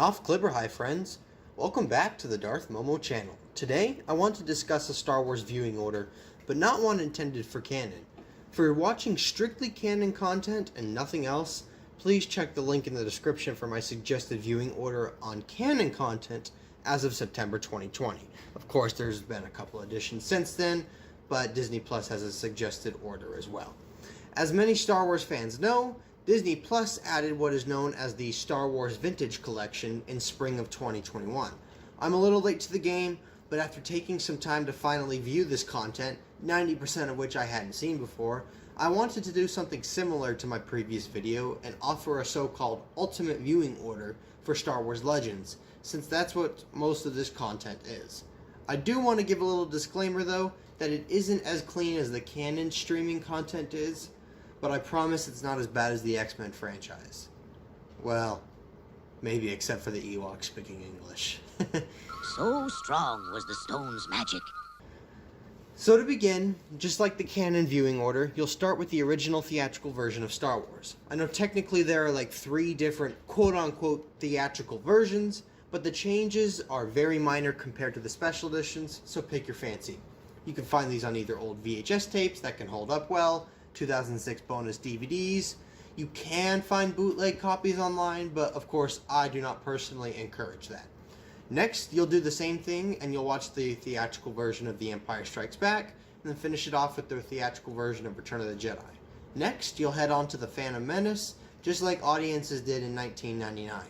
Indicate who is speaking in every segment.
Speaker 1: Noff Clipper, hi friends. Welcome back to the Darth Momo channel. Today, I want to discuss a Star Wars viewing order, but not one intended for canon. For watching strictly canon content and nothing else, please check the link in the description for my suggested viewing order on canon content as of September 2020. Of course, there's been a couple additions since then, but Disney Plus has a suggested order as well. As many Star Wars fans know, Disney Plus added what is known as the Star Wars Vintage Collection in spring of 2021. I'm a little late to the game, but after taking some time to finally view this content, 90% of which I hadn't seen before, I wanted to do something similar to my previous video and offer a so-called ultimate viewing order for Star Wars Legends, since that's what most of this content is. I do want to give a little disclaimer though, that it isn't as clean as the canon streaming content is, but I promise it's not as bad as the X-Men franchise. Well, maybe except for the Ewoks speaking English.
Speaker 2: So strong was the stone's magic.
Speaker 1: So to begin, just like the canon viewing order, you'll start with the original theatrical version of Star Wars. I know technically there are like 3 different quote-unquote theatrical versions, but the changes are very minor compared to the special editions, so pick your fancy. You can find these on either old VHS tapes that can hold up well, 2006 bonus DVDs. You can find bootleg copies online, but of course I do not personally encourage that. Next, you'll do the same thing and you'll watch the theatrical version of The Empire Strikes Back, and then finish it off with the theatrical version of Return of the Jedi. Next, you'll head on to The Phantom Menace, just like audiences did in 1999.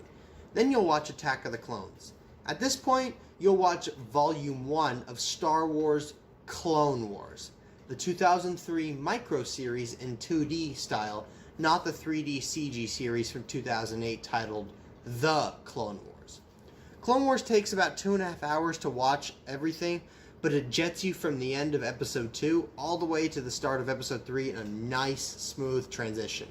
Speaker 1: Then you'll watch Attack of the Clones. At this point, you'll watch Volume 1 of Star Wars Clone Wars, the 2003 micro-series in 2D style, not the 3D CG series from 2008 titled The Clone Wars. Clone Wars takes about 2.5 hours to watch everything, but it jets you from the end of Episode 2 all the way to the start of Episode 3 in a nice, smooth transition.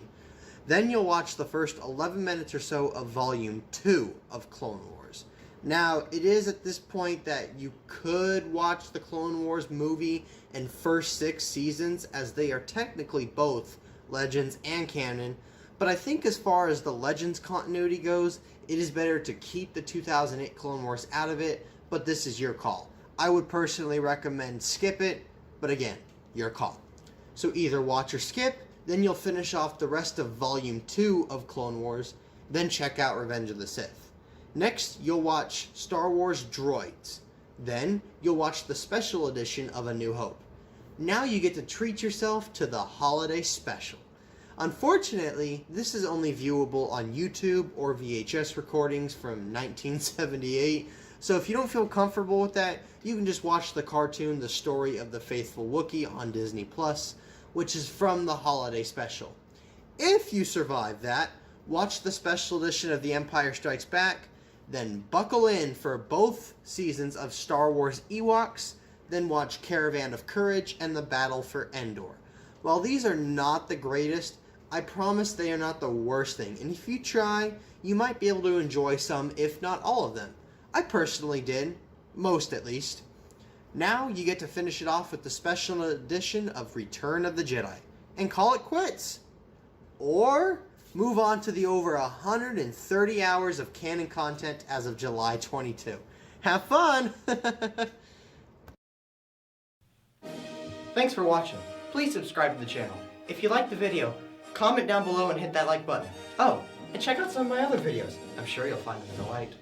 Speaker 1: Then you'll watch the first 11 minutes or so of Volume 2 of Clone Wars. Now, it is at this point that you could watch the Clone Wars movie and first 6 seasons, as they are technically both Legends and canon, but I think as far as the Legends continuity goes, it is better to keep the 2008 Clone Wars out of it, but this is your call. I would personally recommend skip it, but again, your call. So either watch or skip, then you'll finish off the rest of Volume 2 of Clone Wars, then check out Revenge of the Sith. Next, you'll watch Star Wars Droids. Then, you'll watch the special edition of A New Hope. Now you get to treat yourself to the holiday special. Unfortunately, this is only viewable on YouTube or VHS recordings from 1978, so if you don't feel comfortable with that, you can just watch the cartoon The Story of the Faithful Wookiee on Disney Plus, which is from the holiday special. If you survive that, watch the special edition of The Empire Strikes Back, then buckle in for both seasons of Star Wars Ewoks, then watch Caravan of Courage and The Battle for Endor. While these are not the greatest, I promise they are not the worst thing, and if you try, you might be able to enjoy some, if not all of them. I personally did, most at least. Now you get to finish it off with the special edition of Return of the Jedi, and call it quits. Or move on to the over 130 hours of canon content as of July 22. Have fun! Thanks for watching. Please subscribe to the channel. If you liked the video, comment down below and hit that like button. Oh, and check out some of my other videos. I'm sure you'll find them a delight.